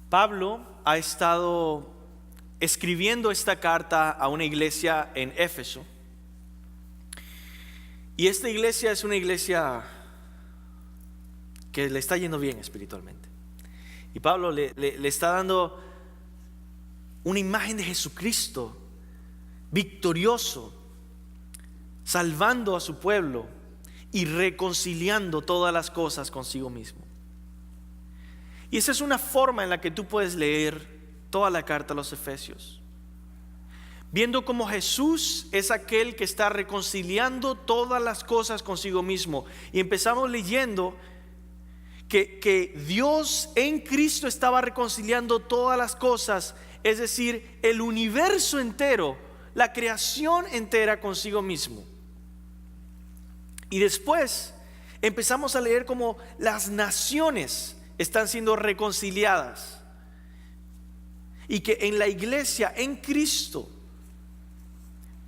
Pablo ha estado escribiendo esta carta a una iglesia en Éfeso. Y esta iglesia es una iglesia que le está yendo bien espiritualmente. Y Pablo le está dando una imagen de Jesucristo victorioso, salvando a su pueblo y reconciliando todas las cosas consigo mismo. Y esa es una forma en la que tú puedes leer toda la carta a los Efesios, viendo cómo Jesús es aquel que está reconciliando todas las cosas consigo mismo. Y empezamos leyendo que Dios en Cristo estaba reconciliando todas las cosas, es decir, el universo entero, la creación entera consigo mismo. Y después empezamos a leer cómo las naciones están siendo reconciliadas, y que en la iglesia, en Cristo,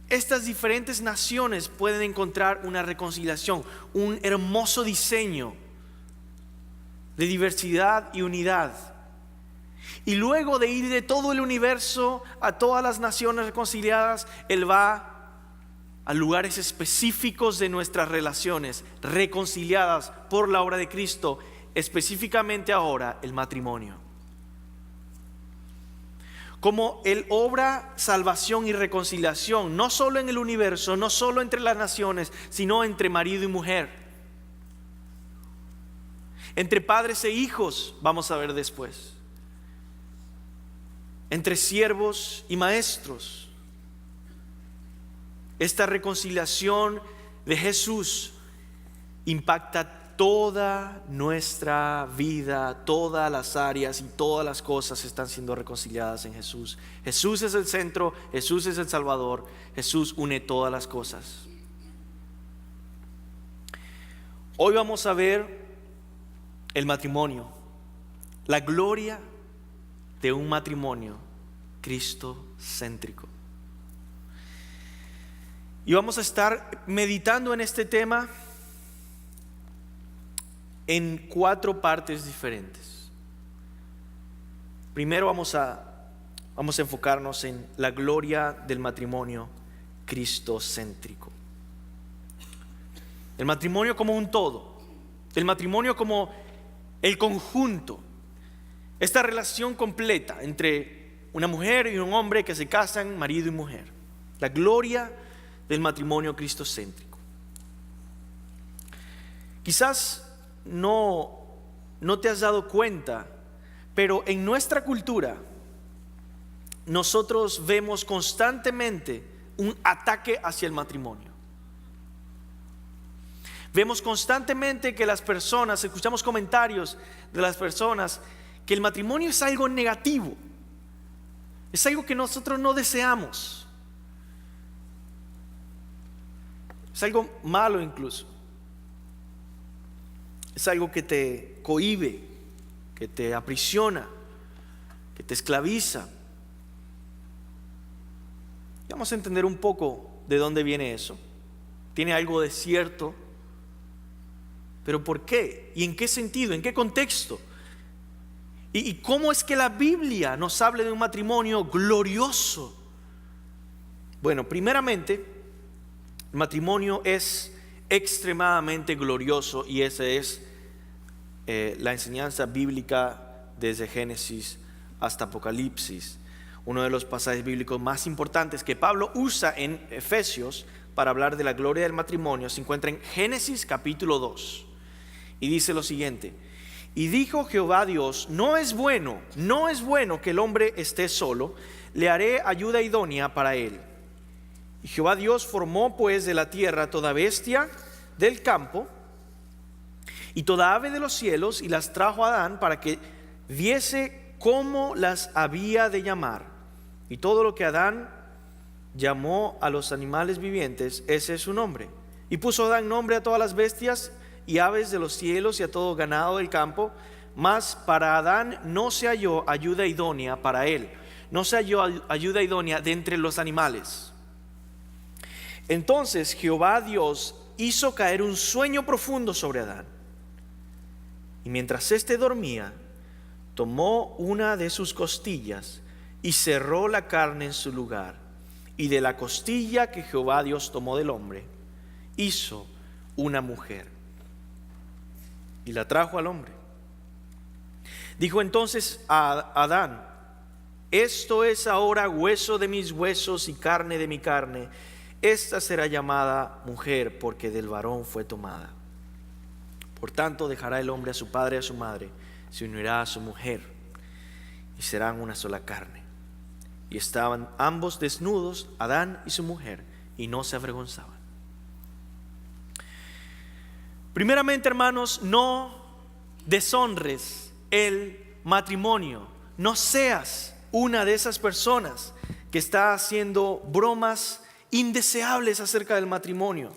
estas diferentes naciones pueden encontrar una reconciliación, un hermoso diseño de diversidad y unidad. Y luego de ir de todo el universo a todas las naciones reconciliadas, Él va a lugares específicos de nuestras relaciones, reconciliadas por la obra de Cristo, específicamente ahora el matrimonio. Como Él obra salvación y reconciliación, no solo en el universo, no solo entre las naciones, sino entre marido y mujer, entre padres e hijos, vamos a ver después, entre siervos y maestros. Esta reconciliación de Jesús impacta toda nuestra vida, todas las áreas y todas las cosas están siendo reconciliadas en Jesús. Jesús es el centro, Jesús es el Salvador, Jesús une todas las cosas. Hoy vamos a ver el matrimonio, la gloria de un matrimonio cristocéntrico. Y vamos a estar meditando en este tema en 4 partes diferentes. Primero vamos a enfocarnos en la gloria del matrimonio cristocéntrico. El matrimonio como un todo, el matrimonio como el conjunto, esta relación completa entre una mujer y un hombre que se casan, marido y mujer. La gloria del matrimonio cristocéntrico. Quizás no te has dado cuenta, pero en nuestra cultura nosotros vemos constantemente un ataque hacia el matrimonio. Vemos constantemente que las personas, escuchamos comentarios de las personas, que el matrimonio es algo negativo, es algo que nosotros no deseamos, es algo malo incluso. Es algo que te cohíbe, que te aprisiona, que te esclaviza. Y vamos a entender un poco de dónde viene eso. Tiene algo de cierto, pero ¿por qué? ¿Y en qué sentido? ¿En qué contexto? ¿Y cómo es que la Biblia nos habla de un matrimonio glorioso? Bueno, primeramente, el matrimonio es extremadamente glorioso, y esa es la enseñanza bíblica desde Génesis hasta Apocalipsis. Uno de los pasajes bíblicos más importantes que Pablo usa en Efesios para hablar de la gloria del matrimonio se encuentra en Génesis capítulo 2, y dice lo siguiente: y dijo Jehová Dios, no es bueno que el hombre esté solo, le haré ayuda idónea para él. Y Jehová Dios formó pues de la tierra toda bestia del campo y toda ave de los cielos, y las trajo a Adán para que viese cómo las había de llamar. Y todo lo que Adán llamó a los animales vivientes, ese es su nombre. Y puso Adán nombre a todas las bestias y aves de los cielos y a todo ganado del campo. Mas para Adán no se halló ayuda idónea para él, no se halló ayuda idónea de entre los animales. Entonces Jehová Dios hizo caer un sueño profundo sobre Adán, y mientras éste dormía, tomó una de sus costillas y cerró la carne en su lugar. Y de la costilla que Jehová Dios tomó del hombre, hizo una mujer y la trajo al hombre. Dijo entonces a Adán: esto es ahora hueso de mis huesos y carne de mi carne. Esta será llamada mujer, porque del varón fue tomada. Por tanto dejará el hombre a su padre y a su madre, se unirá a su mujer, y serán una sola carne. Y estaban ambos desnudos, Adán y su mujer, y no se avergonzaban. Primeramente, hermanos, no deshonres el matrimonio. No seas una de esas personas que está haciendo bromas indeseables acerca del matrimonio.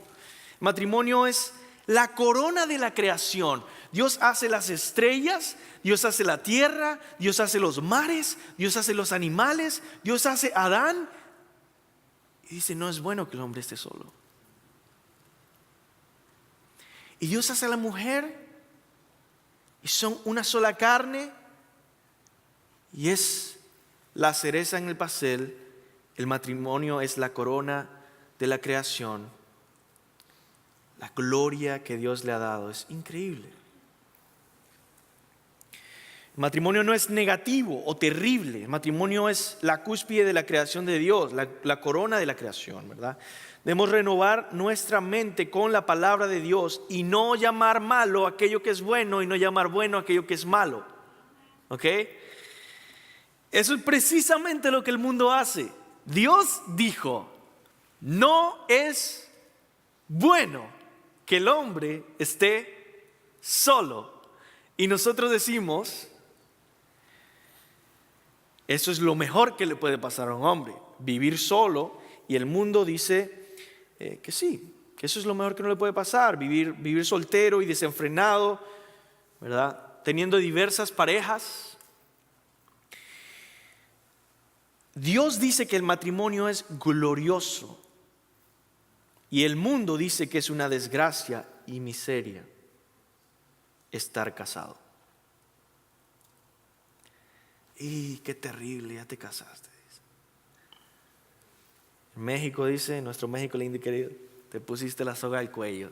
El matrimonio es la corona de la creación. Dios hace las estrellas, Dios hace la tierra, Dios hace los mares, Dios hace los animales, Dios hace a Adán. Y dice: no es bueno que el hombre esté solo. Y Dios hace a la mujer, y son una sola carne, y es la cereza en el pastel. El matrimonio es la corona de la creación. La gloria que Dios le ha dado es increíble. El matrimonio no es negativo o terrible. El matrimonio es la cúspide de la creación de Dios, la corona de la creación, ¿verdad? Debemos renovar nuestra mente con la palabra de Dios y no llamar malo aquello que es bueno y no llamar bueno aquello que es malo. ¿Ok? Eso es precisamente lo que el mundo hace. Dios dijo: no es bueno que el hombre esté solo. Y nosotros decimos: eso es lo mejor que le puede pasar a un hombre, vivir solo. Y el mundo dice que sí, que eso es lo mejor que no le puede pasar, vivir soltero y desenfrenado, ¿verdad? Teniendo diversas parejas. Dios dice que el matrimonio es glorioso y el mundo dice que es una desgracia y miseria estar casado. Y qué terrible, ya te casaste. En México dice, nuestro México lindo y querido, te pusiste la soga al cuello.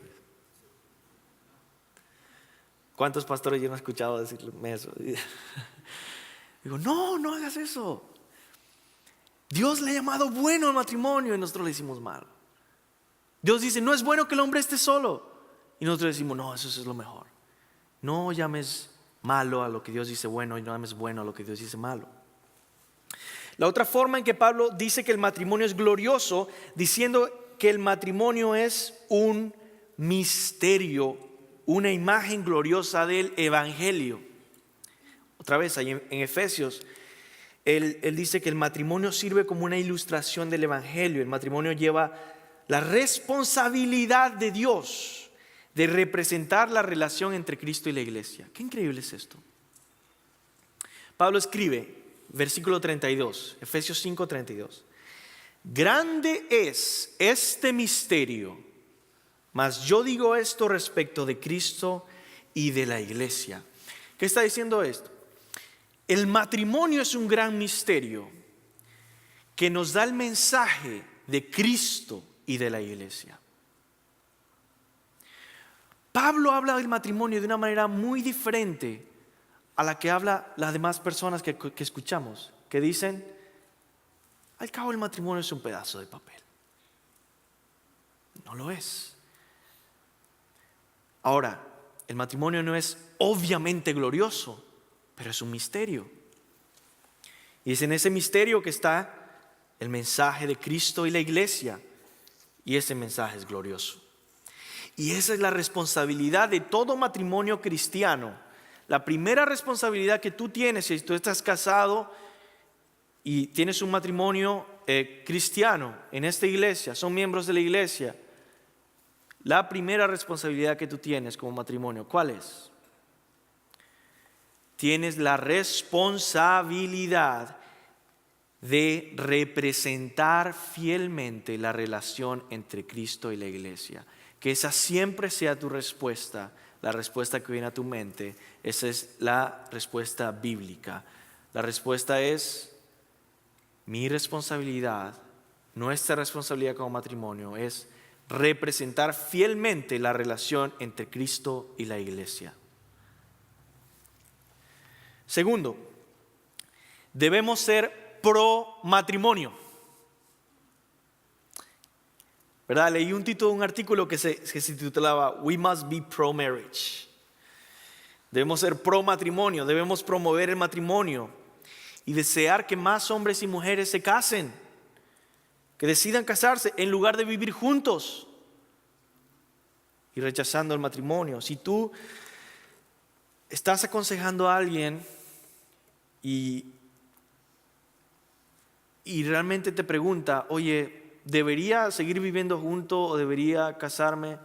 ¿Cuántos pastores yo no he escuchado decirme eso? Digo: no hagas eso. Dios le ha llamado bueno al matrimonio y nosotros le hicimos mal. Dios dice: no es bueno que el hombre esté solo. Y nosotros decimos: no, eso es lo mejor. No llames malo a lo que Dios dice bueno y no llames bueno a lo que Dios dice malo. La otra forma en que Pablo dice que el matrimonio es glorioso, diciendo que el matrimonio es un misterio, una imagen gloriosa del evangelio. Otra vez ahí en Efesios, él dice que el matrimonio sirve como una ilustración del evangelio. El matrimonio lleva la responsabilidad de Dios de representar la relación entre Cristo y la iglesia. Qué increíble es esto. Pablo escribe, versículo 32, Efesios 5:32: grande es este misterio, mas yo digo esto respecto de Cristo y de la iglesia. ¿Qué está diciendo esto? El matrimonio es un gran misterio que nos da el mensaje de Cristo y de la iglesia. Pablo habla del matrimonio de una manera muy diferente a la que habla las demás personas que escuchamos, que dicen: al cabo el matrimonio es un pedazo de papel. No lo es. Ahora, el matrimonio no es obviamente glorioso, pero es un misterio. Y es en ese misterio que está el mensaje de Cristo y la iglesia. Y ese mensaje es glorioso. Y esa es la responsabilidad de todo matrimonio cristiano. La primera responsabilidad que tú tienes, si tú estás casado y tienes un matrimonio cristiano en esta iglesia, son miembros de la iglesia, la primera responsabilidad que tú tienes como matrimonio, ¿cuál es? Tienes la responsabilidad de representar fielmente la relación entre Cristo y la iglesia. Que esa siempre sea tu respuesta la respuesta que viene a tu mente, esa es la respuesta bíblica. La respuesta es: mi responsabilidad, nuestra responsabilidad como matrimonio es representar fielmente la relación entre Cristo y la iglesia. Segundo, debemos ser pro matrimonio. ¿Verdad? Leí un artículo que se titulaba We Must Be Pro Marriage. Debemos ser pro matrimonio, debemos promover el matrimonio y desear que más hombres y mujeres se casen, que decidan casarse en lugar de vivir juntos y rechazando el matrimonio. Si tú estás aconsejando a alguien y realmente te pregunta: oye, ¿debería seguir viviendo junto o debería casarme?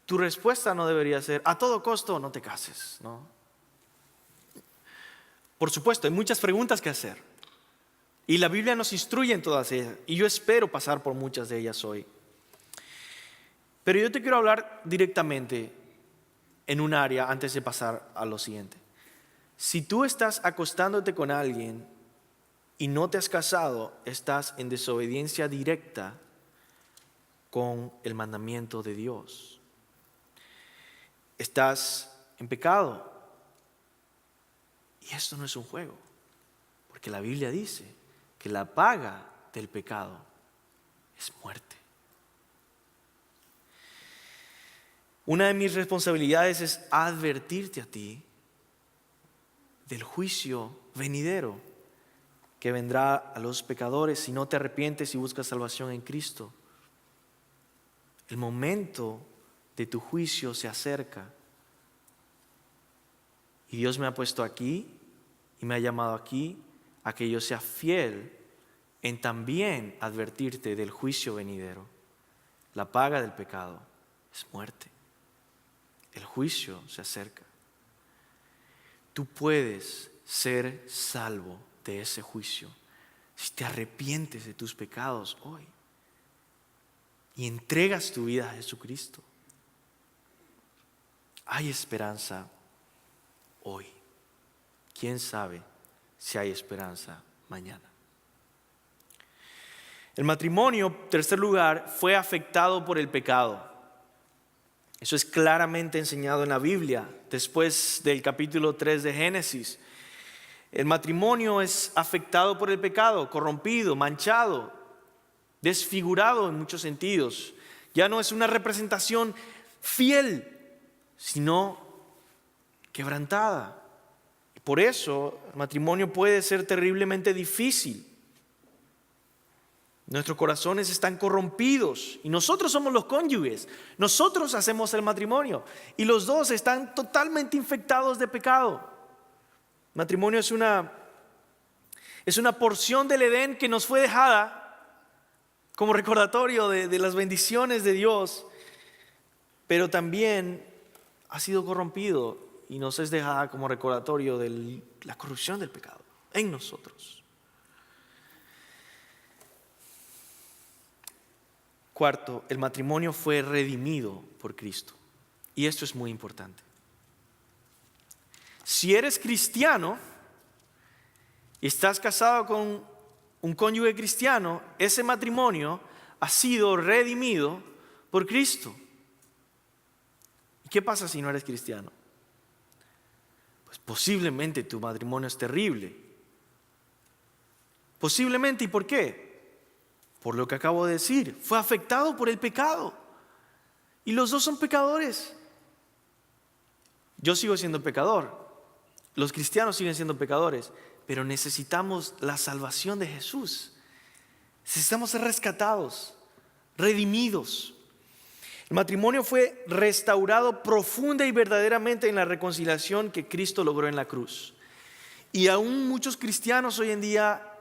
Tu respuesta no debería ser: a todo costo no te cases, ¿no? Por supuesto, hay muchas preguntas que hacer y la Biblia nos instruye en todas ellas, y yo espero pasar por muchas de ellas hoy. Pero yo te quiero hablar directamente en un área antes de pasar a lo siguiente. Si tú estás acostándote con alguien y no te has casado, estás en desobediencia directa con el mandamiento de Dios. Estás en pecado. Y esto no es un juego, porque la Biblia dice que la paga del pecado es muerte. Una de mis responsabilidades es advertirte a ti del juicio venidero que vendrá a los pecadores si no te arrepientes y buscas salvación en Cristo. El momento de tu juicio se acerca. Y Dios me ha puesto aquí y me ha llamado aquí a que yo sea fiel en también advertirte del juicio venidero. La paga del pecado es muerte. El juicio se acerca. Tú puedes ser salvo de ese juicio si te arrepientes de tus pecados hoy y entregas tu vida a Jesucristo. Hay esperanza hoy. ¿Quién sabe si hay esperanza mañana? El matrimonio, en tercer lugar, fue afectado por el pecado. Eso es claramente enseñado en la Biblia, después del capítulo 3 de Génesis. El matrimonio es afectado por el pecado, corrompido, manchado, desfigurado en muchos sentidos. Ya no es una representación fiel, sino quebrantada. Y por eso el matrimonio puede ser terriblemente difícil. Nuestros corazones están corrompidos y nosotros somos los cónyuges. Nosotros hacemos el matrimonio y los dos están totalmente infectados de pecado. El matrimonio es una porción del Edén que nos fue dejada como recordatorio de las bendiciones de Dios, pero también ha sido corrompido y nos es dejada como recordatorio de la corrupción del pecado en nosotros. Cuarto, el matrimonio fue redimido por Cristo. Y esto es muy importante. Si eres cristiano y estás casado con un cónyuge cristiano, ese matrimonio ha sido redimido por Cristo. ¿Y qué pasa si no eres cristiano? Pues posiblemente tu matrimonio es terrible. Posiblemente, ¿y por qué? Por lo que acabo de decir, fue afectado por el pecado. Y los dos son pecadores. Yo sigo siendo pecador. Los cristianos siguen siendo pecadores. Pero necesitamos la salvación de Jesús. Necesitamos ser rescatados, redimidos. El matrimonio fue restaurado profunda y verdaderamente en la reconciliación que Cristo logró en la cruz. Y aún muchos cristianos hoy en día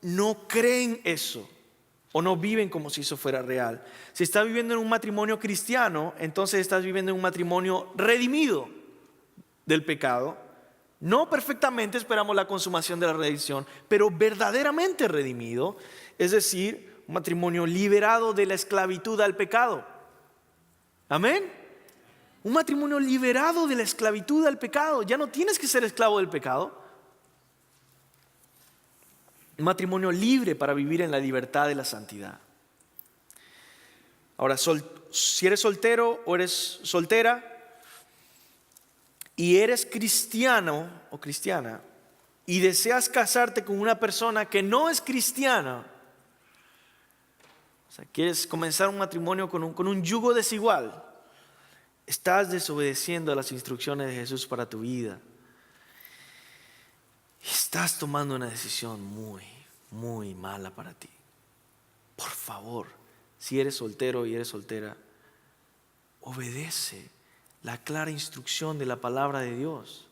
no creen eso. O no viven como si eso fuera real. Si estás viviendo en un matrimonio cristiano, entonces estás viviendo en un matrimonio redimido del pecado. No perfectamente esperamos la consumación de la redención, pero verdaderamente redimido. Es decir, un matrimonio liberado de la esclavitud al pecado. Amén. Un matrimonio liberado de la esclavitud al pecado. Ya no tienes que ser esclavo del pecado. Un matrimonio libre para vivir en la libertad de la santidad. Ahora, si eres soltero o eres soltera y eres cristiano o cristiana y deseas casarte con una persona que no es cristiana, o sea, quieres comenzar un matrimonio con un yugo desigual, estás desobedeciendo a las instrucciones de Jesús para tu vida. Estás tomando una decisión muy, muy mala para ti. Por favor, si eres soltero y eres soltera, obedece la clara instrucción de la palabra de Dios.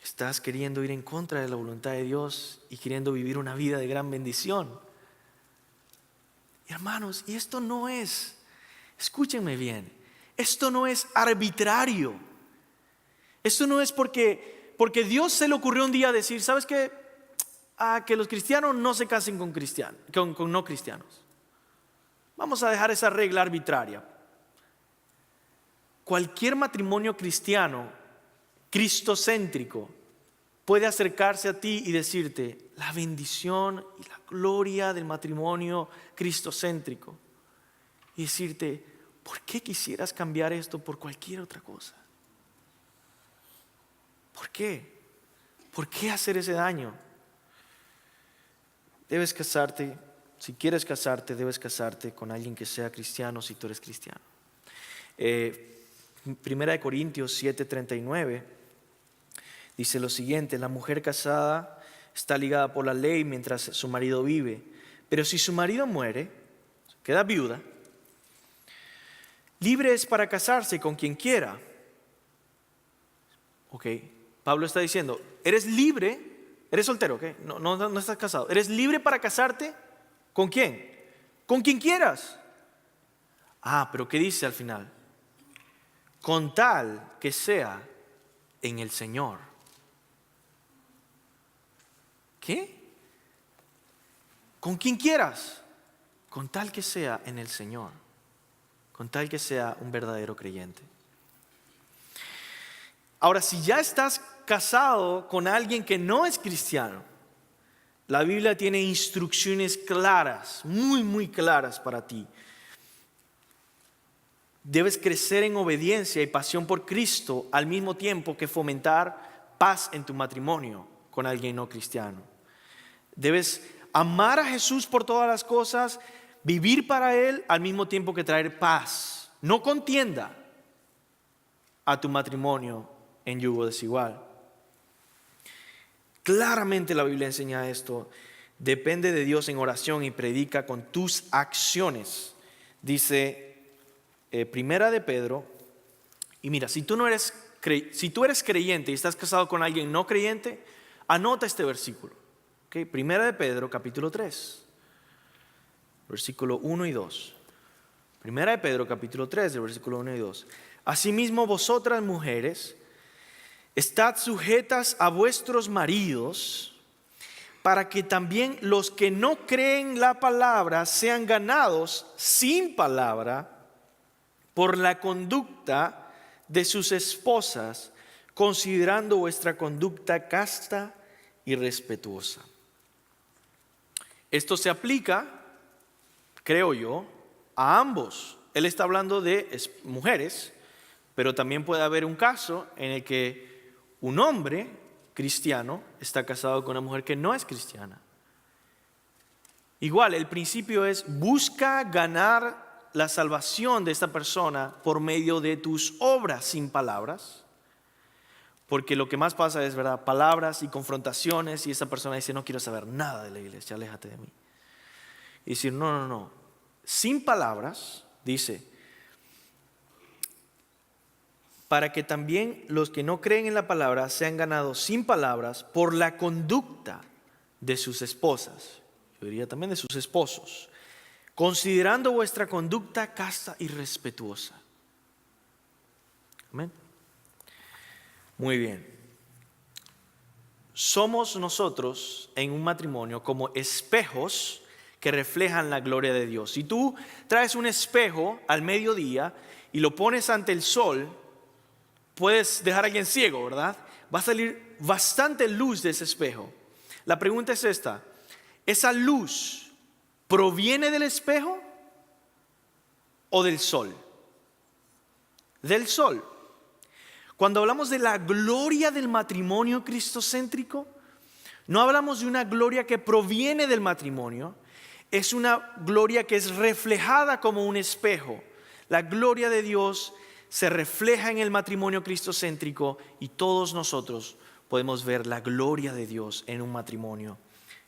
Estás queriendo ir en contra de la voluntad de Dios y queriendo vivir una vida de gran bendición. Hermanos, y esto no es, escúchenme bien, esto no es arbitrario. Esto no es porque Dios se le ocurrió un día decir, ¿sabes qué? Que los cristianos no se casen con no cristianos. Vamos a dejar esa regla arbitraria. Cualquier matrimonio cristiano, cristocéntrico, puede acercarse a ti y decirte la bendición y la gloria del matrimonio cristocéntrico. Y decirte, ¿por qué quisieras cambiar esto por cualquier otra cosa? ¿Por qué? ¿Por qué hacer ese daño? Debes casarte, si quieres casarte, debes casarte con alguien que sea cristiano si tú eres cristiano. Primera de Corintios 7:39 dice lo siguiente: la mujer casada está ligada por la ley mientras su marido vive, pero si su marido muere, queda viuda, libre es para casarse con quien quiera. Ok, Pablo está diciendo, eres libre, eres soltero, ¿ok? No estás casado. Eres libre para casarte ¿con quién? Con quien quieras. Pero ¿qué dice al final? Con tal que sea en el Señor. ¿Qué? Con quien quieras, con tal que sea en el Señor, con tal que sea un verdadero creyente. Ahora, si ya estás casado con alguien que no es cristiano, la Biblia tiene instrucciones claras, muy, muy claras para ti. Debes crecer en obediencia y pasión por Cristo al mismo tiempo que fomentar paz en tu matrimonio con alguien no cristiano. Debes amar a Jesús por todas las cosas, vivir para Él al mismo tiempo que traer paz. No contienda a tu matrimonio en yugo desigual. Claramente la Biblia enseña esto. Depende de Dios en oración y predica con tus acciones. Dice Primera de Pedro. Y mira, si tú eres creyente y estás casado con alguien no creyente, anota este versículo. ¿Okay? Primera de Pedro, capítulo 3, versículo 1 y 2. Primera de Pedro, capítulo 3, del versículo 1 y 2. Asimismo, vosotras mujeres, estad sujetas a vuestros maridos, para que también los que no creen la palabra sean ganados sin palabra por la conducta de sus esposas, considerando vuestra conducta casta y respetuosa. Esto se aplica, creo yo, a ambos. Él está hablando de mujeres, pero también puede haber un caso en el que un hombre cristiano está casado con una mujer que no es cristiana. Igual, el principio es: busca ganar la salvación de esta persona por medio de tus obras, sin palabras. Porque lo que más pasa es, ¿verdad?, palabras y confrontaciones, y esa persona dice: no quiero saber nada de la iglesia, aléjate de mí. Y decir: no, sin palabras, dice, para que también los que no creen en la palabra sean ganados sin palabras por la conducta de sus esposas. Yo diría también de sus esposos, considerando vuestra conducta casta y respetuosa. Amén. Muy bien. Somos nosotros en un matrimonio como espejos que reflejan la gloria de Dios. Si tú traes un espejo al mediodía y lo pones ante el sol, puedes dejar a alguien ciego, ¿verdad? Va a salir bastante luz de ese espejo. La pregunta es esta: ¿esa luz proviene del espejo o del sol? Del sol. Cuando hablamos de la gloria del matrimonio cristocéntrico, no hablamos de una gloria que proviene del matrimonio, es una gloria que es reflejada como un espejo. La gloria de Dios se refleja en el matrimonio cristocéntrico y todos nosotros podemos ver la gloria de Dios en un matrimonio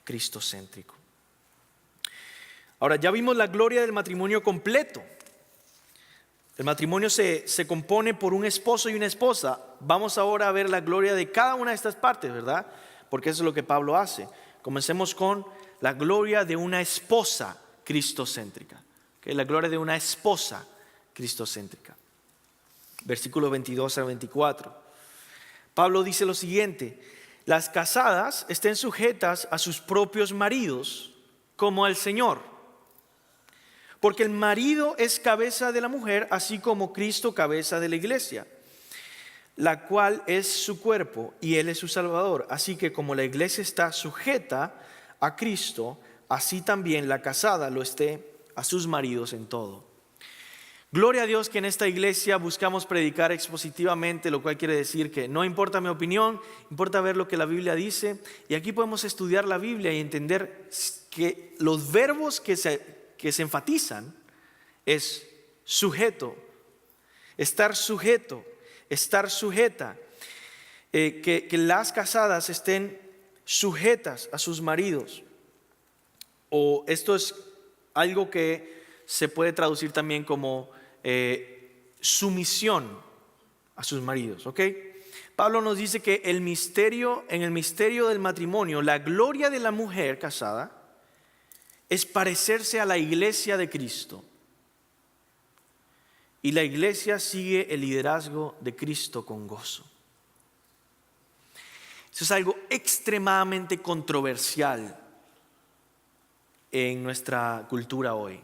cristocéntrico. Ahora, ya vimos la gloria del matrimonio completo. El matrimonio se compone por un esposo y una esposa. Vamos ahora a ver la gloria de cada una de estas partes, ¿verdad? Porque eso es lo que Pablo hace. Comencemos con la gloria de una esposa cristocéntrica. ¿Okay? La gloria de una esposa cristocéntrica. Versículos 22 al 24. Pablo dice lo siguiente: las casadas estén sujetas a sus propios maridos como al Señor. Porque el marido es cabeza de la mujer, así como Cristo cabeza de la iglesia, la cual es su cuerpo y Él es su Salvador. Así que como la iglesia está sujeta a Cristo, así también la casada lo esté a sus maridos en todo. Gloria a Dios que en esta iglesia buscamos predicar expositivamente, lo cual quiere decir que no importa mi opinión, importa ver lo que la Biblia dice. Y aquí podemos estudiar la Biblia y entender que los verbos que se enfatizan es sujeto, estar sujeta, que las casadas estén sujetas a sus maridos. O esto es algo que se puede traducir también como sumisión a sus maridos, ¿ok? Pablo nos dice que en el misterio del matrimonio, la gloria de la mujer casada es parecerse a la iglesia de Cristo. Y la iglesia sigue el liderazgo de Cristo con gozo. Eso es algo extremadamente controversial en nuestra cultura hoy.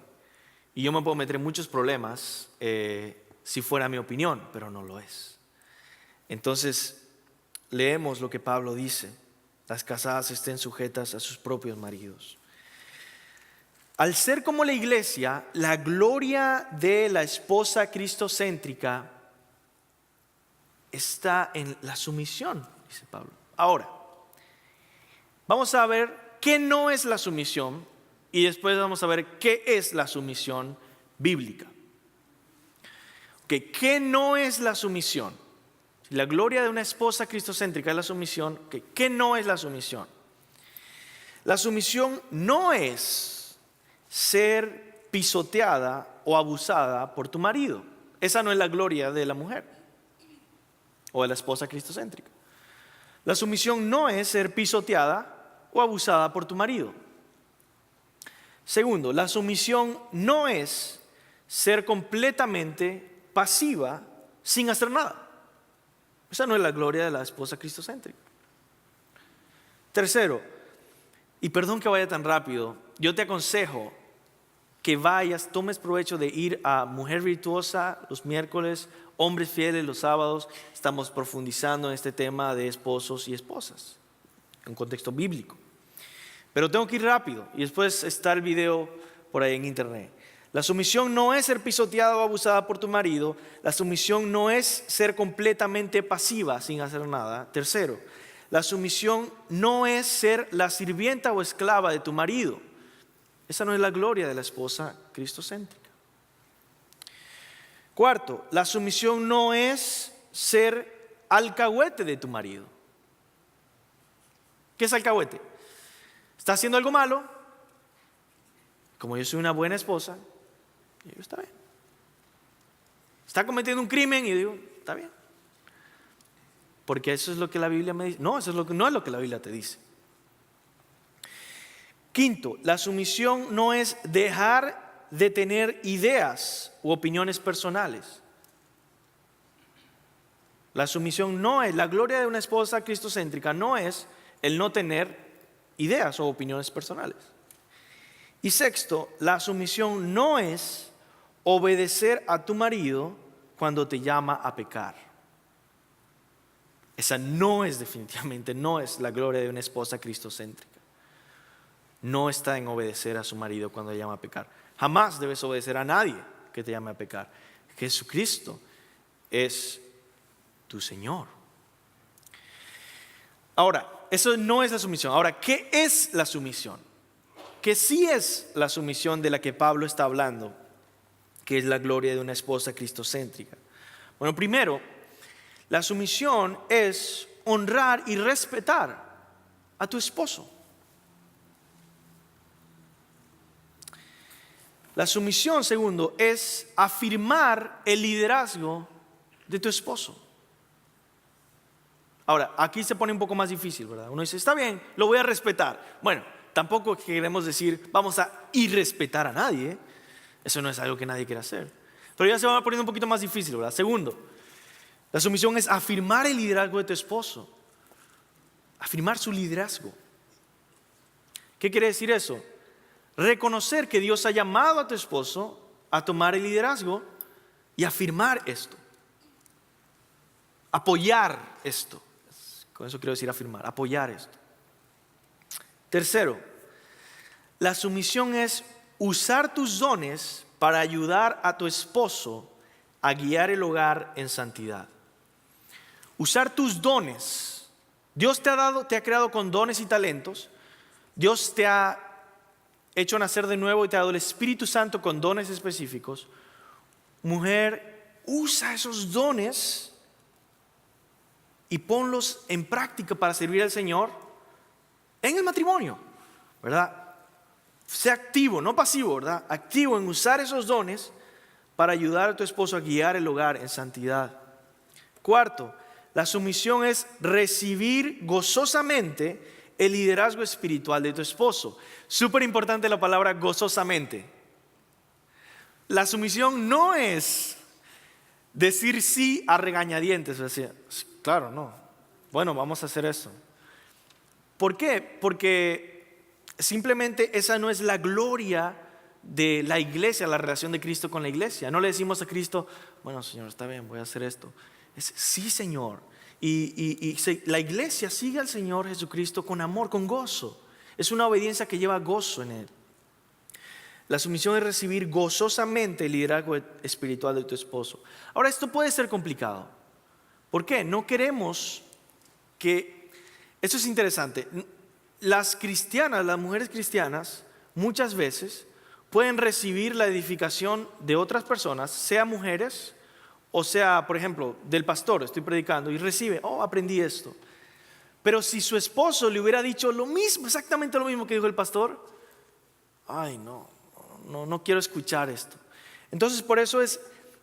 Y yo me puedo meter en muchos problemas si fuera mi opinión, pero no lo es. Entonces, leemos lo que Pablo dice: las casadas estén sujetas a sus propios maridos. Al ser como la iglesia, la gloria de la esposa cristocéntrica está en la sumisión, dice Pablo. Ahora, vamos a ver qué no es la sumisión y después vamos a ver qué es la sumisión bíblica. ¿Qué no es la sumisión? La gloria de una esposa cristocéntrica es la sumisión. ¿Qué no es la sumisión? La sumisión no es ser pisoteada o abusada por tu marido. Esa no es la gloria de la mujer o de la esposa cristocéntrica. La sumisión no es ser pisoteada o abusada por tu marido. Segundo, la sumisión no es ser completamente pasiva sin hacer nada. Esa no es la gloria de la esposa cristocéntrica. Tercero, y perdón que vaya tan rápido, yo te aconsejo que tomes provecho de ir a Mujer Virtuosa los miércoles, Hombres Fieles los sábados. Estamos profundizando en este tema de esposos y esposas, en un contexto bíblico. Pero tengo que ir rápido y después está el video por ahí en internet. La sumisión no es ser pisoteada o abusada por tu marido. La sumisión no es ser completamente pasiva sin hacer nada. Tercero, la sumisión no es ser la sirvienta o esclava de tu marido. Esa no es la gloria de la esposa cristocéntrica. Cuarto, la sumisión no es ser alcahuete de tu marido. ¿Qué es alcahuete? Está haciendo algo malo. Como yo soy una buena esposa, yo digo, está bien. Está cometiendo un crimen y yo digo, está bien. Porque eso es lo que la Biblia me dice. No, eso no es lo que la Biblia te dice. Quinto, la sumisión no es dejar de tener ideas u opiniones personales. La sumisión no es, la gloria de una esposa cristocéntrica no es el no tener ideas o opiniones personales. Y sexto, la sumisión no es obedecer a tu marido cuando te llama a pecar. Esa definitivamente no es la gloria de una esposa cristocéntrica. No está en obedecer a su marido cuando le llama a pecar. Jamás debes obedecer a nadie que te llame a pecar. Jesucristo es tu Señor. Ahora, eso no es la sumisión. Ahora, ¿qué es la sumisión? ¿Qué sí es la sumisión de la que Pablo está hablando? Que es la gloria de una esposa cristocéntrica. Bueno, primero, la sumisión es honrar y respetar a tu esposo. La sumisión, segundo, es afirmar el liderazgo de tu esposo. Ahora, aquí se pone un poco más difícil, ¿verdad? Uno dice, está bien, lo voy a respetar. Bueno, tampoco queremos decir, vamos a irrespetar a nadie. Eso no es algo que nadie quiera hacer. Pero ya se va poniendo un poquito más difícil, ¿verdad? Segundo, la sumisión es afirmar el liderazgo de tu esposo. Afirmar su liderazgo. ¿Qué quiere decir eso? Reconocer que Dios ha llamado a tu esposo a tomar el liderazgo y afirmar esto. Apoyar esto. Con eso quiero decir afirmar, apoyar esto. Tercero, la sumisión es usar tus dones para ayudar a tu esposo a guiar el hogar en santidad. Usar tus dones. Dios te ha creado con dones y talentos. Dios te ha hecho nacer de nuevo y te ha dado el Espíritu Santo con dones específicos. Mujer, usa esos dones y ponlos en práctica para servir al Señor en el matrimonio, ¿verdad? Sé activo, no pasivo, ¿verdad? Activo en usar esos dones para ayudar a tu esposo a guiar el hogar en santidad. Cuarto, la sumisión es recibir gozosamente el liderazgo espiritual de tu esposo. Súper importante la palabra gozosamente. La sumisión no es decir sí a regañadientes. O sea, claro, no. Bueno, vamos a hacer eso. ¿Por qué? Porque simplemente esa no es la gloria de la iglesia, la relación de Cristo con la iglesia. No le decimos a Cristo, bueno, Señor, está bien, voy a hacer esto. Es, sí, Señor. La iglesia sigue al Señor Jesucristo con amor, con gozo. Es una obediencia que lleva gozo en Él. La sumisión es recibir gozosamente el liderazgo espiritual de tu esposo. Ahora, esto puede ser complicado. ¿Por qué? No queremos que... Esto es interesante. Las cristianas, las mujeres cristianas, muchas veces pueden recibir la edificación de otras personas, sea mujeres o sea, por ejemplo, del pastor, estoy predicando y recibe, aprendí esto. Pero si su esposo le hubiera dicho lo mismo, exactamente lo mismo que dijo el pastor, ay, no quiero escuchar esto. Entonces, por eso es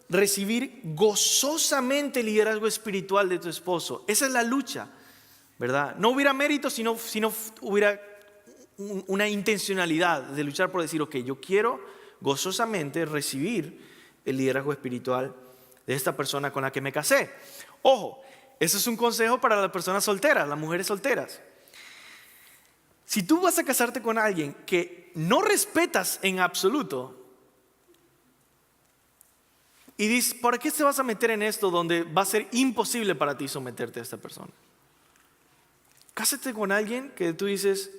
recibir gozosamente el liderazgo espiritual de tu esposo. Esa es la lucha, ¿verdad? No hubiera mérito si no hubiera una intencionalidad de luchar por decir, ok, yo quiero gozosamente recibir el liderazgo espiritual de esta persona con la que me casé. Ojo, eso es un consejo para las personas solteras, las mujeres solteras. Si tú vas a casarte con alguien que no respetas en absoluto y dices, ¿para qué te vas a meter en esto donde va a ser imposible para ti someterte a esta persona? Cásate con alguien que tú dices,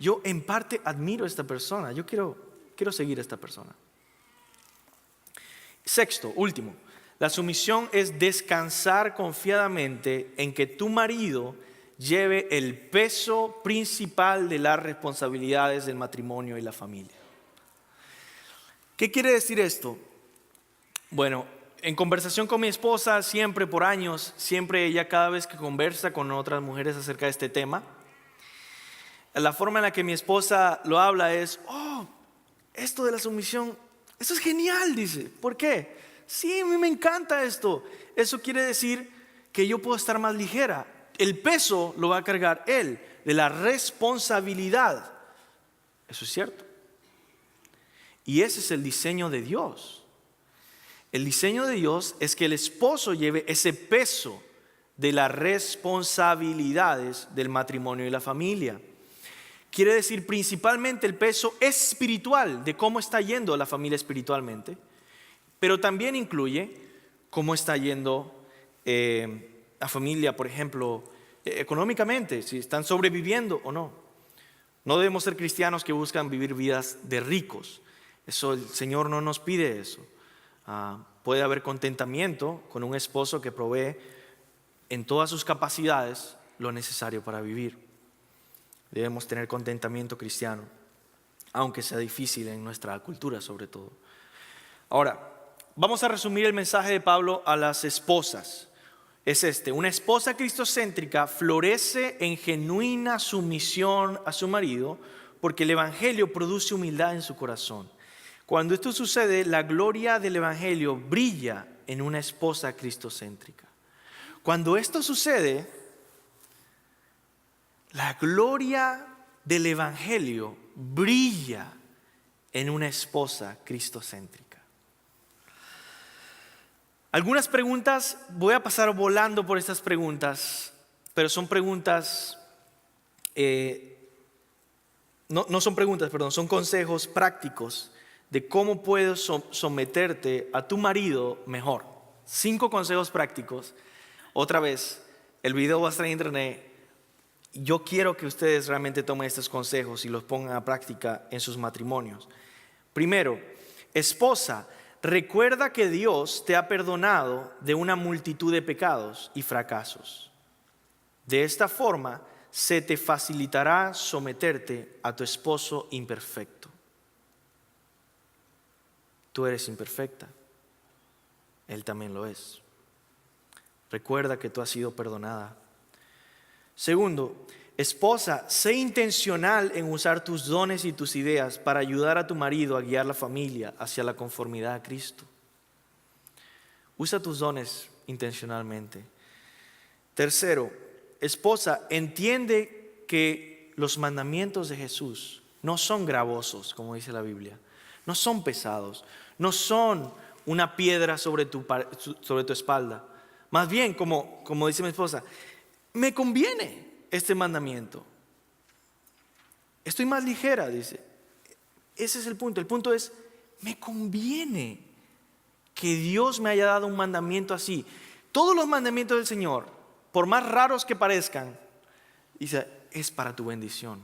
yo en parte admiro a esta persona, yo quiero seguir a esta persona. Sexto, último, la sumisión es descansar confiadamente en que tu marido lleve el peso principal de las responsabilidades del matrimonio y la familia. ¿Qué quiere decir esto? Bueno, en conversación con mi esposa, siempre por años, siempre ella cada vez que conversa con otras mujeres acerca de este tema, la forma en la que mi esposa lo habla es, esto de la sumisión, eso es genial, dice. ¿Por qué? Sí, a mí me encanta esto. Eso quiere decir que yo puedo estar más ligera. El peso lo va a cargar él, de la responsabilidad. Eso es cierto. Y ese es el diseño de Dios. El diseño de Dios es que el esposo lleve ese peso de las responsabilidades del matrimonio y la familia. quiere decir principalmente el peso espiritual de cómo está yendo la familia espiritualmente, pero también incluye cómo está yendo la familia, por ejemplo, económicamente, si están sobreviviendo o no. No debemos ser cristianos que buscan vivir vidas de ricos. Eso, el Señor no nos pide eso. Puede haber contentamiento con un esposo que provee en todas sus capacidades lo necesario para vivir. Debemos tener contentamiento cristiano, aunque sea difícil en nuestra cultura sobre todo. Ahora, vamos a resumir el mensaje de Pablo a las esposas. Es una esposa cristocéntrica florece en genuina sumisión a su marido porque el evangelio produce humildad en su corazón. Cuando esto sucede, la gloria del evangelio brilla en una esposa cristocéntrica. Cuando esto sucede, la gloria del evangelio brilla en una esposa cristocéntrica. Algunas preguntas, voy a pasar volando por estas preguntas, pero son preguntas, no son preguntas, perdón, son consejos prácticos de cómo puedes someterte a tu marido mejor. 5 consejos prácticos. Otra vez, el video va a estar en internet. Yo quiero que ustedes realmente tomen estos consejos y los pongan a práctica en sus matrimonios. Primero, esposa, recuerda que Dios te ha perdonado de una multitud de pecados y fracasos. De esta forma, se te facilitará someterte a tu esposo imperfecto. Tú eres imperfecta, él también lo es. Recuerda que tú has sido perdonada. Segundo, esposa, sé intencional en usar tus dones y tus ideas para ayudar a tu marido a guiar la familia hacia la conformidad a Cristo. Usa tus dones intencionalmente. Tercero, esposa, entiende que los mandamientos de Jesús no son gravosos, como dice la Biblia. No son pesados, no son una piedra sobre tu espalda. Más bien, como dice mi esposa, me conviene este mandamiento. Estoy más ligera, dice. Ese es el punto. El punto es, me conviene que Dios me haya dado un mandamiento así. Todos los mandamientos del Señor, por más raros que parezcan, dice, es para tu bendición.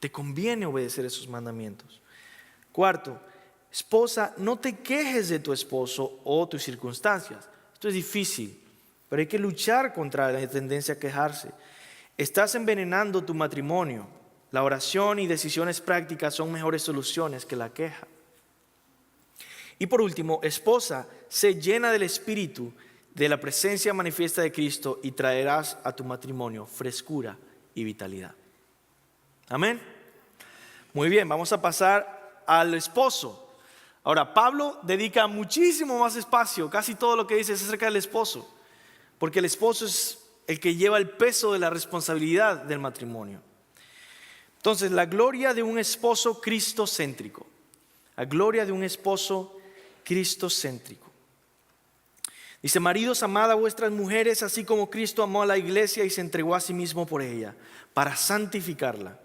Te conviene obedecer esos mandamientos. Cuarto, esposa, no te quejes de tu esposo o tus circunstancias. Esto es difícil, pero hay que luchar contra la tendencia a quejarse. Estás envenenando tu matrimonio. La oración y decisiones prácticas son mejores soluciones que la queja. Y por último, esposa, sé llena del Espíritu, de la presencia manifiesta de Cristo y traerás a tu matrimonio frescura y vitalidad. Amén. Muy bien, vamos a pasar al esposo. Ahora, Pablo dedica muchísimo más espacio, casi todo lo que dice es acerca del esposo, porque el esposo es el que lleva el peso de la responsabilidad del matrimonio. Entonces, la gloria de un esposo cristocéntrico. La gloria de un esposo cristocéntrico. Dice, maridos, amad a vuestras mujeres, así como Cristo amó a la iglesia y se entregó a sí mismo por ella, para santificarla,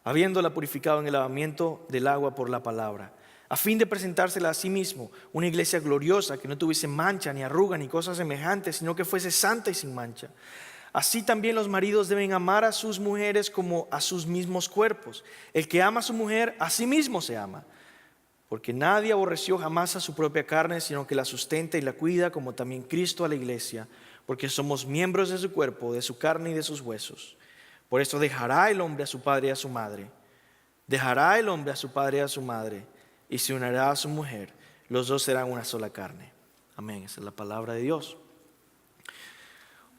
habiéndola purificado en el lavamiento del agua por la palabra, a fin de presentársela a sí mismo, una iglesia gloriosa, que no tuviese mancha, ni arruga, ni cosas semejantes, sino que fuese santa y sin mancha. Así también los maridos deben amar a sus mujeres como a sus mismos cuerpos. El que ama a su mujer, a sí mismo se ama. Porque nadie aborreció jamás a su propia carne, sino que la sustenta y la cuida, como también Cristo a la iglesia, porque somos miembros de su cuerpo, de su carne y de sus huesos. Por eso dejará el hombre a su padre y a su madre. Dejará el hombre a su padre y a su madre, y se unirá a su mujer. Los dos serán una sola carne. Amén. Esa es la palabra de Dios.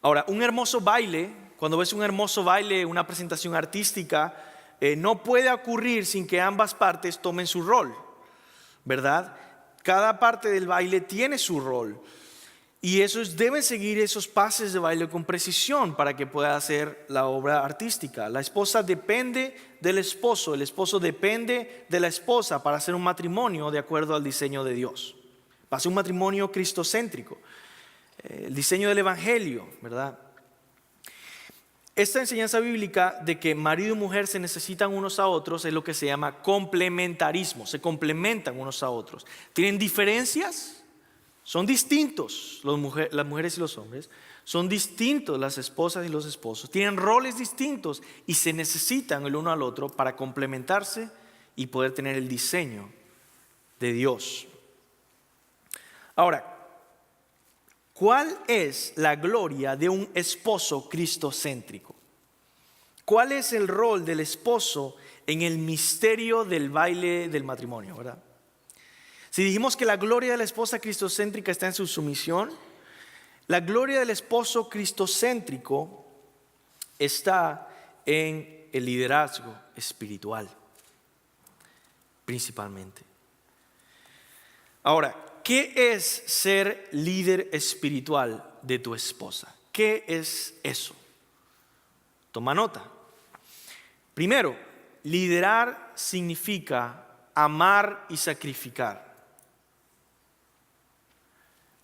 Ahora, un hermoso baile, cuando ves un hermoso baile, una presentación artística, no puede ocurrir sin que ambas partes tomen su rol, ¿verdad? Cada parte del baile tiene su rol y esos deben seguir esos pases de baile con precisión para que pueda hacer la obra artística. La esposa depende del esposo, el esposo depende de la esposa para hacer un matrimonio de acuerdo al diseño de Dios. Para hacer un matrimonio cristocéntrico. El diseño del evangelio, ¿verdad? Esta enseñanza bíblica de que marido y mujer se necesitan unos a otros es lo que se llama complementarismo. Se complementan unos a otros. ¿Tienen diferencias? Son distintos las mujeres y los hombres. Son distintos las esposas y los esposos. Tienen roles distintos y se necesitan el uno al otro para complementarse y poder tener el diseño de Dios. Ahora, ¿cuál es la gloria de un esposo cristocéntrico? ¿Cuál es el rol del esposo en el misterio del baile del matrimonio, verdad? Si dijimos que la gloria de la esposa cristocéntrica está en su sumisión, la gloria del esposo cristocéntrico está en el liderazgo espiritual, principalmente. Ahora, ¿qué es ser líder espiritual de tu esposa? ¿Qué es eso? Toma nota. Primero, liderar significa amar y sacrificar.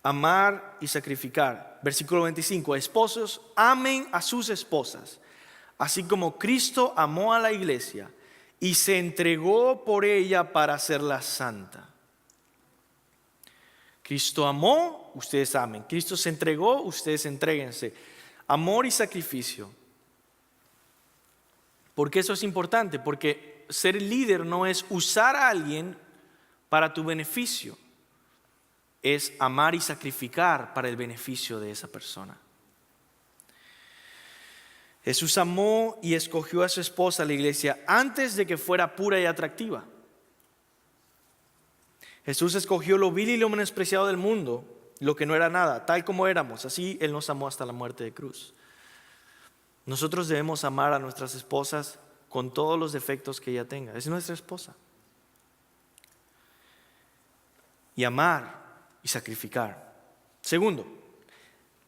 Amar y sacrificar. Versículo 25. Esposos, amen a sus esposas, así como Cristo amó a la iglesia y se entregó por ella para hacerla santa. Cristo amó, ustedes amen. Cristo se entregó, ustedes entréguense. Amor y sacrificio. ¿Por qué eso es importante? Porque ser líder no es usar a alguien para tu beneficio. Es amar y sacrificar para el beneficio de esa persona. Jesús amó y escogió a su esposa, la iglesia, antes de que fuera pura y atractiva. Jesús escogió lo vil y lo menospreciado del mundo, lo que no era nada, tal como éramos. Así Él nos amó hasta la muerte de cruz. Nosotros debemos amar a nuestras esposas con todos los defectos que ella tenga. Es nuestra esposa. Y amar y sacrificar. Segundo,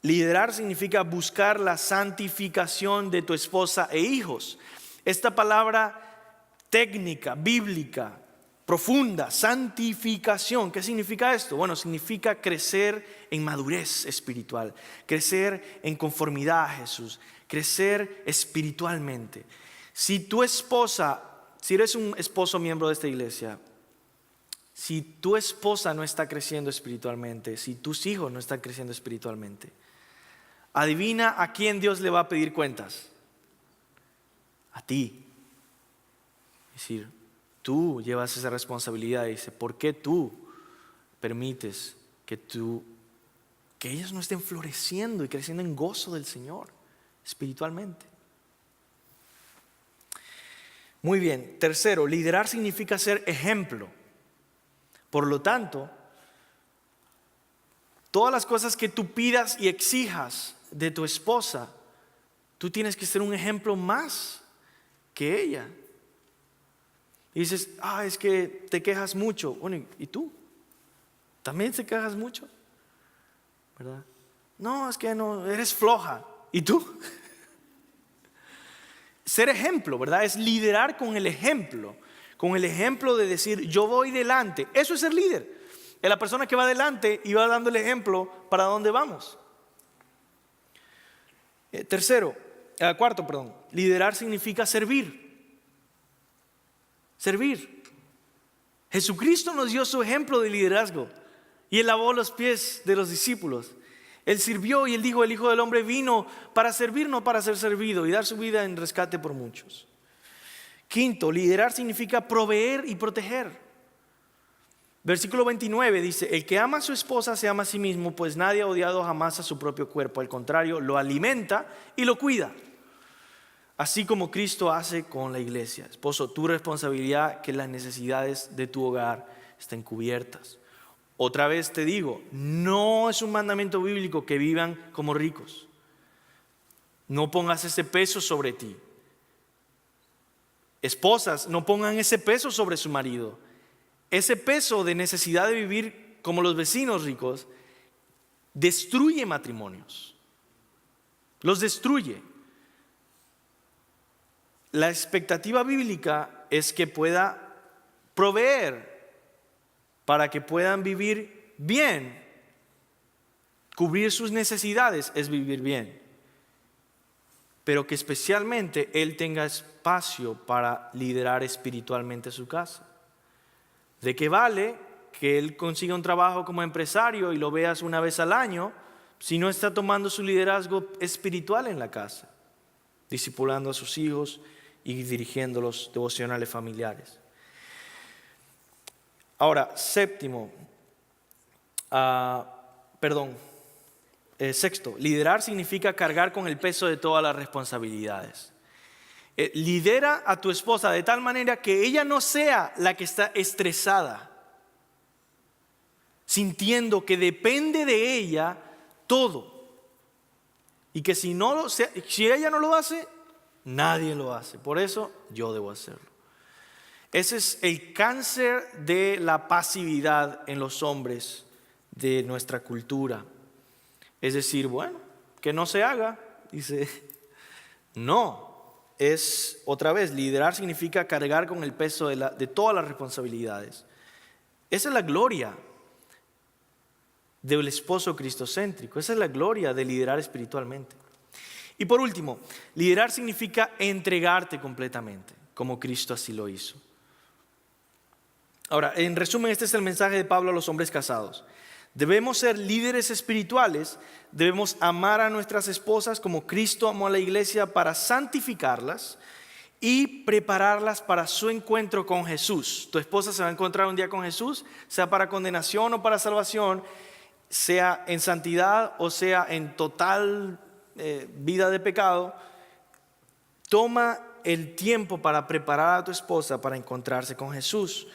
liderar significa buscar la santificación de tu esposa e hijos. Esta palabra técnica, bíblica, profunda, santificación. ¿Qué significa esto? Bueno, significa crecer en madurez espiritual, crecer en conformidad a Jesús, crecer espiritualmente. Si tu esposa, si eres un esposo miembro de esta iglesia, si tu esposa no está creciendo espiritualmente, si tus hijos no están creciendo espiritualmente, adivina a quién Dios le va a pedir cuentas. A ti. Es decir, tú llevas esa responsabilidad y dice, ¿por qué tú permites que ellos no estén floreciendo y creciendo en gozo del Señor espiritualmente? Muy bien. Tercero, liderar significa ser ejemplo. Por lo tanto, todas las cosas que tú pidas y exijas de tu esposa, tú tienes que ser un ejemplo más que ella. Y dices, es que te quejas mucho. Bueno, ¿y tú? ¿También te quejas mucho? ¿Verdad? No, es que no, eres floja. ¿Y tú? Ser ejemplo, ¿verdad? Es liderar con el ejemplo. Con el ejemplo de decir, yo voy delante. Eso es ser líder. Es la persona que va delante y va dando el ejemplo para dónde vamos. Cuarto, liderar significa servir. Servir. Jesucristo nos dio su ejemplo de liderazgo y Él lavó los pies de los discípulos. Él sirvió y Él dijo, el Hijo del Hombre vino para servir, no para ser servido, y dar su vida en rescate por muchos. Quinto, liderar significa proveer y proteger. Versículo 29 dice, el que ama a su esposa se ama a sí mismo, pues nadie ha odiado jamás a su propio cuerpo. Al contrario, lo alimenta y lo cuida. Así como Cristo hace con la iglesia. Esposo, tu responsabilidad que las necesidades de tu hogar estén cubiertas. Otra vez te digo, no es un mandamiento bíblico que vivan como ricos. No pongas ese peso sobre ti. Esposas, no pongan ese peso sobre su marido. Ese peso de necesidad de vivir como los vecinos ricos destruye matrimonios. Los destruye. La expectativa bíblica es que pueda proveer para que puedan vivir bien. Cubrir sus necesidades es vivir bien. pero que especialmente él tenga espacio para liderar espiritualmente su casa. ¿De qué vale que él consiga un trabajo como empresario y lo veas una vez al año si no está tomando su liderazgo espiritual en la casa, discipulando a sus hijos y dirigiendo los devocionales familiares? Ahora, sexto, liderar significa cargar con el peso de todas las responsabilidades. Lidera a tu esposa de tal manera que ella no sea la que está estresada, sintiendo que depende de ella todo, y que si ella no lo hace, nadie lo hace. Por eso yo debo hacerlo. Ese es el cáncer de la pasividad en los hombres de nuestra cultura. Es decir, bueno, que no se haga. Dice, no, es otra vez, liderar significa cargar con el peso de todas las responsabilidades. Esa es la gloria del esposo cristocéntrico, esa es la gloria de liderar espiritualmente. Y por último, liderar significa entregarte completamente, como Cristo así lo hizo. Ahora, en resumen, este es el mensaje de Pablo a los hombres casados. Debemos ser líderes espirituales, debemos amar a nuestras esposas como Cristo amó a la iglesia para santificarlas y prepararlas para su encuentro con Jesús. Tu esposa se va a encontrar un día con Jesús, sea para condenación o para salvación, sea en santidad o sea en total vida de pecado. Toma el tiempo para preparar a tu esposa para encontrarse con Jesús.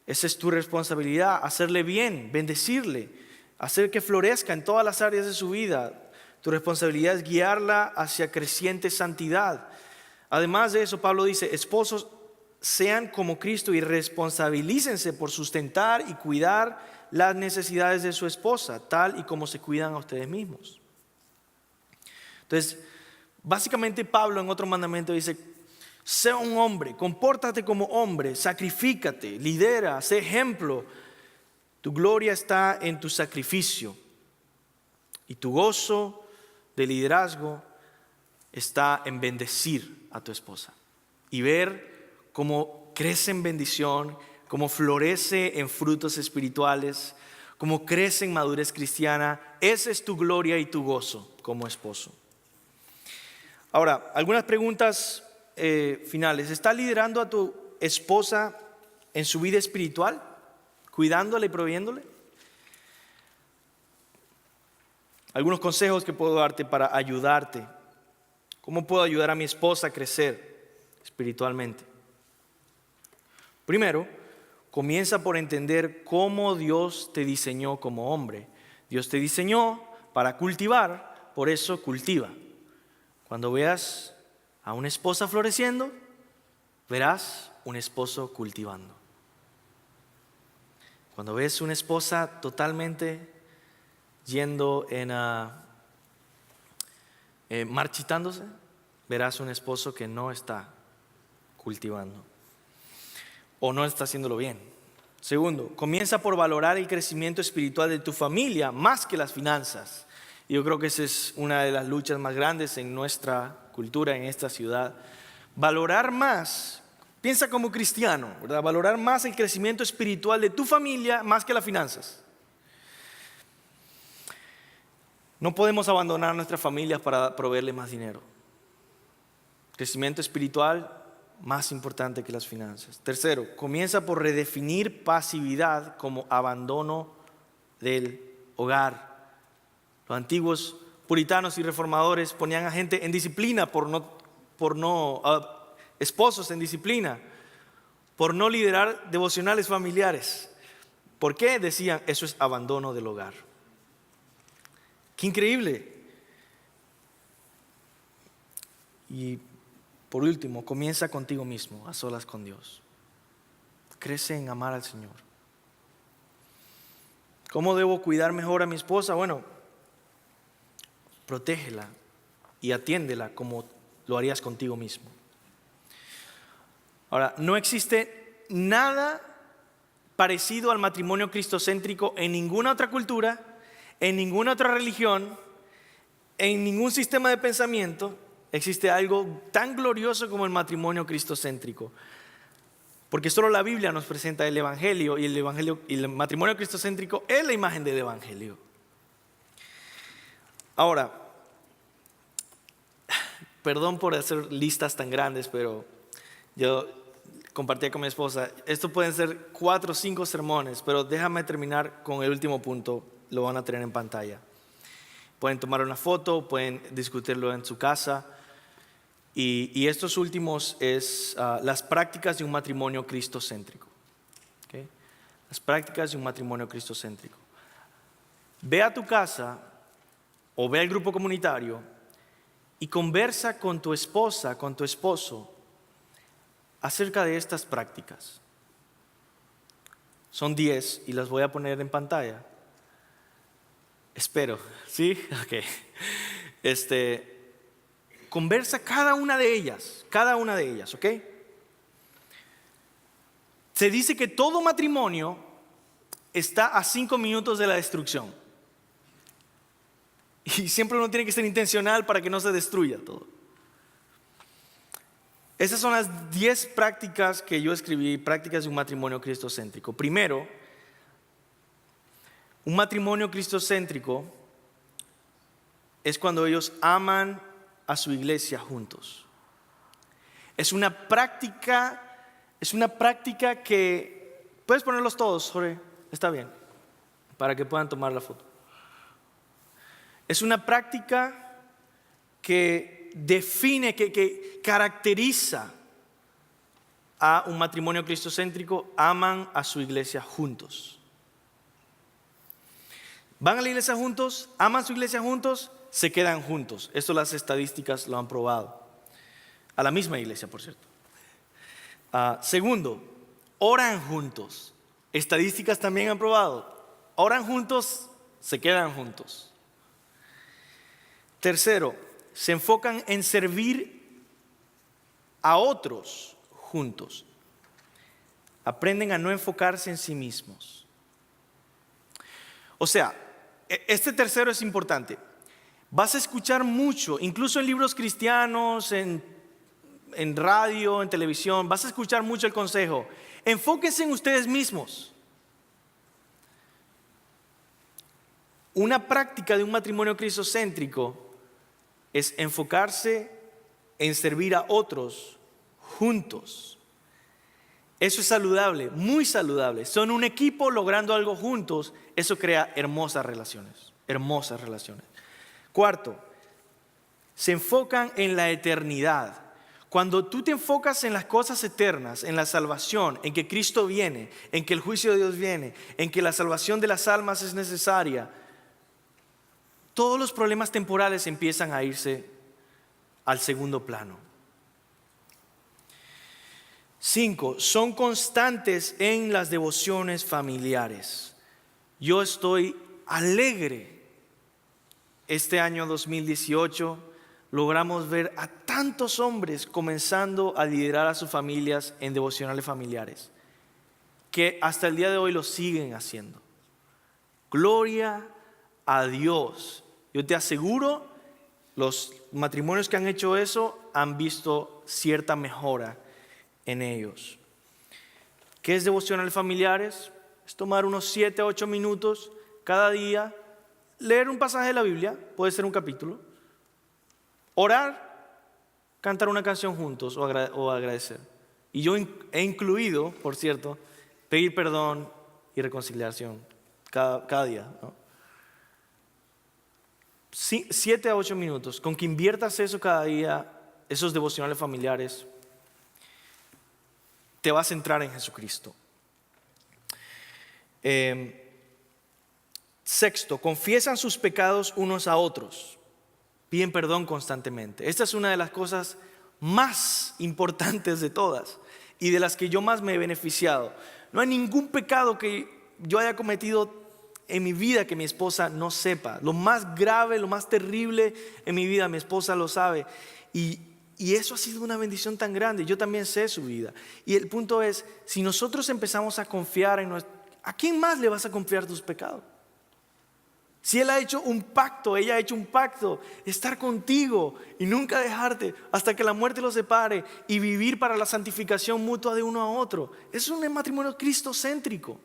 Esa es tu responsabilidad, hacerle bien, bendecirle, hacer que florezca en todas las áreas de su vida. Tu responsabilidad es guiarla hacia creciente santidad. Además de eso, Pablo dice, esposos, sean como Cristo y responsabilícense por sustentar y cuidar las necesidades de su esposa, tal y como se cuidan a ustedes mismos. Entonces, básicamente Pablo en otro mandamiento dice, sé un hombre, compórtate como hombre, sacrifícate, lidera, sé ejemplo. Tu gloria está en tu sacrificio y tu gozo de liderazgo está en bendecir a tu esposa y ver cómo crece en bendición, cómo florece en frutos espirituales, cómo crece en madurez cristiana. Esa es tu gloria y tu gozo como esposo. Ahora, algunas preguntas finales. ¿Estás liderando a tu esposa en su vida espiritual? ¿Cuidándola y proviéndole? Algunos consejos que puedo darte para ayudarte. ¿Cómo puedo ayudar a mi esposa a crecer espiritualmente? Primero, comienza por entender cómo Dios te diseñó como hombre. Dios te diseñó para cultivar, por eso cultiva. Cuando veas a una esposa floreciendo, verás un esposo cultivando. Cuando ves una esposa totalmente yendo marchitándose, verás un esposo que no está cultivando o no está haciéndolo bien. Segundo, comienza por valorar el crecimiento espiritual de tu familia más que las finanzas. Y yo creo que esa es una de las luchas más grandes en nuestra cultura, en esta ciudad. Valorar más, piensa como cristiano, ¿verdad? Valorar más el crecimiento espiritual de tu familia más que las finanzas. No podemos abandonar nuestras familias para proveerles más dinero. Crecimiento espiritual más importante que las finanzas. Tercero, comienza por redefinir pasividad como abandono del hogar. Los antiguos puritanos y reformadores ponían a gente en disciplina esposos en disciplina, por no liderar devocionales familiares. ¿Por qué? Decían, eso es abandono del hogar. ¡Qué increíble! Y por último, comienza contigo mismo, a solas con Dios. Crece en amar al Señor. ¿Cómo debo cuidar mejor a mi esposa? Bueno, protégela y atiéndela como lo harías contigo mismo. Ahora, no existe nada parecido al matrimonio cristocéntrico en ninguna otra cultura, en ninguna otra religión, en ningún sistema de pensamiento existe algo tan glorioso como el matrimonio cristocéntrico. Porque solo la Biblia nos presenta el Evangelio y el matrimonio cristocéntrico es la imagen del Evangelio. Ahora, perdón por hacer listas tan grandes, pero yo compartía con mi esposa, esto pueden ser 4 o 5 sermones, pero déjame terminar con el último punto, lo van a tener en pantalla. Pueden tomar una foto, pueden discutirlo en su casa. Y estos últimos es las prácticas de un matrimonio cristocéntrico. ¿Okay? Las prácticas de un matrimonio cristocéntrico. Ve a tu casa o ve al grupo comunitario y conversa con tu esposa, con tu esposo acerca de estas prácticas. Son 10 y las voy a poner en pantalla. Espero, ¿sí? Ok. Conversa cada una de ellas, ¿ok? Se dice que todo matrimonio está a 5 minutos de la destrucción. Y siempre uno tiene que ser intencional para que no se destruya todo. Esas son las 10 prácticas que yo escribí, prácticas de un matrimonio cristocéntrico. Primero, un matrimonio cristocéntrico es cuando ellos aman a su iglesia juntos. Es una práctica que puedes ponerlos todos, Jorge, está bien, para que puedan tomar la foto. Es una práctica que define, que caracteriza a un matrimonio cristocéntrico. Aman a su iglesia juntos. Van a la iglesia juntos, aman su iglesia juntos, se quedan juntos. Esto las estadísticas lo han probado. A la misma iglesia, por cierto. Segundo, oran juntos. Estadísticas también han probado. Oran juntos, se quedan juntos. Tercero, se enfocan en servir a otros juntos. Aprenden a no enfocarse en sí mismos. O sea, este tercero es importante. Vas a escuchar mucho, incluso en libros cristianos, en radio, en televisión, vas a escuchar mucho el consejo: enfóquense en ustedes mismos. Una práctica de un matrimonio cristocéntrico es enfocarse en servir a otros juntos. Eso es saludable, muy saludable. Son un equipo logrando algo juntos. Eso crea hermosas relaciones, hermosas relaciones. Cuarto, se enfocan en la eternidad. Cuando tú te enfocas en las cosas eternas, en la salvación, en que Cristo viene, en que el juicio de Dios viene, en que la salvación de las almas es necesaria, todos los problemas temporales empiezan a irse al segundo plano. 5, son constantes en las devociones familiares. Yo estoy alegre. Este año 2018 logramos ver a tantos hombres comenzando a liderar a sus familias en devocionales familiares, que hasta el día de hoy lo siguen haciendo. Gloria a Dios. Yo te aseguro, los matrimonios que han hecho eso han visto cierta mejora en ellos. ¿Qué es devocionales familiares? Es tomar unos 7 a 8 minutos cada día, leer un pasaje de la Biblia, puede ser un capítulo, orar, cantar una canción juntos o agradecer. Y yo he incluido, por cierto, pedir perdón y reconciliación cada día, ¿no? 7 a 8 minutos, con que inviertas eso cada día, esos devocionales familiares, te vas a centrar en Jesucristo. Sexto, confiesan sus pecados unos a otros, piden perdón constantemente. Esta es una de las cosas más importantes de todas y de las que yo más me he beneficiado. No hay ningún pecado que yo haya cometido en mi vida que mi esposa no sepa. Lo más grave, lo más terrible en mi vida, mi esposa lo sabe. Y eso ha sido una bendición tan grande. Yo también sé su vida. Y el punto es, si nosotros empezamos a confiar en ¿a quién más le vas a confiar tus pecados? Si Él ha hecho un pacto, ella ha hecho un pacto, estar contigo y nunca dejarte hasta que la muerte los separe y vivir para la santificación mutua de uno a otro. Es un matrimonio cristocéntrico,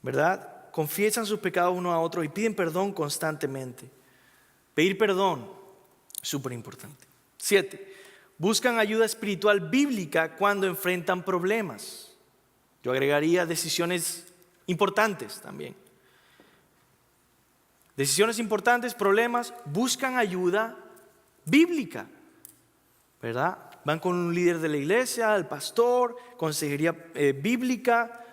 ¿verdad? Confiesan sus pecados uno a otro y piden perdón constantemente. Pedir perdón, súper importante. 7. Buscan ayuda espiritual bíblica cuando enfrentan problemas. Yo agregaría decisiones importantes también. Decisiones importantes, problemas, buscan ayuda bíblica, ¿verdad? Van con un líder de la iglesia, el pastor, consejería bíblica,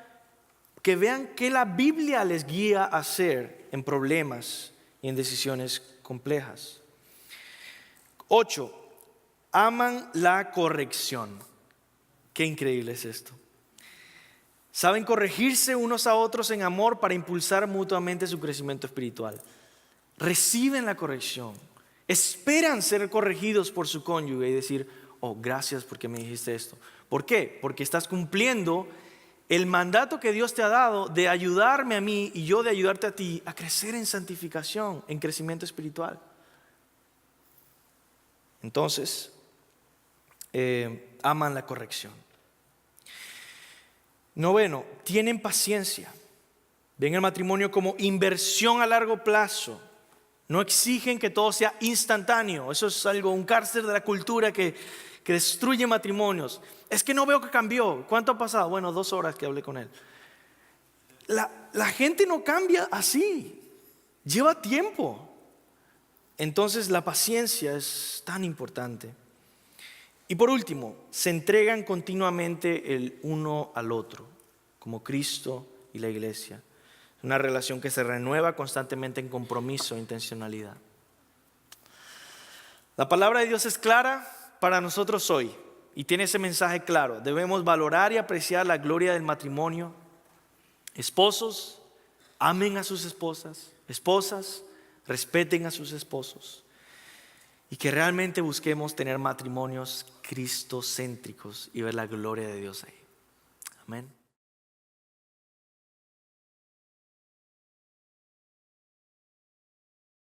que vean qué la Biblia les guía a hacer en problemas y en decisiones complejas. 8. Aman la corrección. Qué increíble es esto. Saben corregirse unos a otros en amor para impulsar mutuamente su crecimiento espiritual. Reciben la corrección. Esperan ser corregidos por su cónyuge y decir, oh, gracias porque me dijiste esto. ¿Por qué? Porque estás cumpliendo el mandato que Dios te ha dado de ayudarme a mí y yo de ayudarte a ti a crecer en santificación, en crecimiento espiritual. Entonces, aman la corrección. 9, tienen paciencia. Ven el matrimonio como inversión a largo plazo. No exigen que todo sea instantáneo. Eso es algo, un cárcel de la cultura que destruye matrimonios. Es que no veo que cambió. ¿Cuánto ha pasado? Bueno, 2 horas que hablé con él. La gente no cambia así. Lleva tiempo. Entonces la paciencia es tan importante. Y por último, se entregan continuamente el uno al otro, como Cristo y la iglesia. Es una relación que se renueva constantemente en compromiso e intencionalidad. La palabra de Dios es clara para nosotros hoy y tiene ese mensaje claro. Debemos valorar y apreciar la gloria del matrimonio. Esposos, amen a sus esposas. Esposas, respeten a sus esposos. Y que realmente busquemos tener matrimonios cristocéntricos y ver la gloria de Dios ahí. Amén.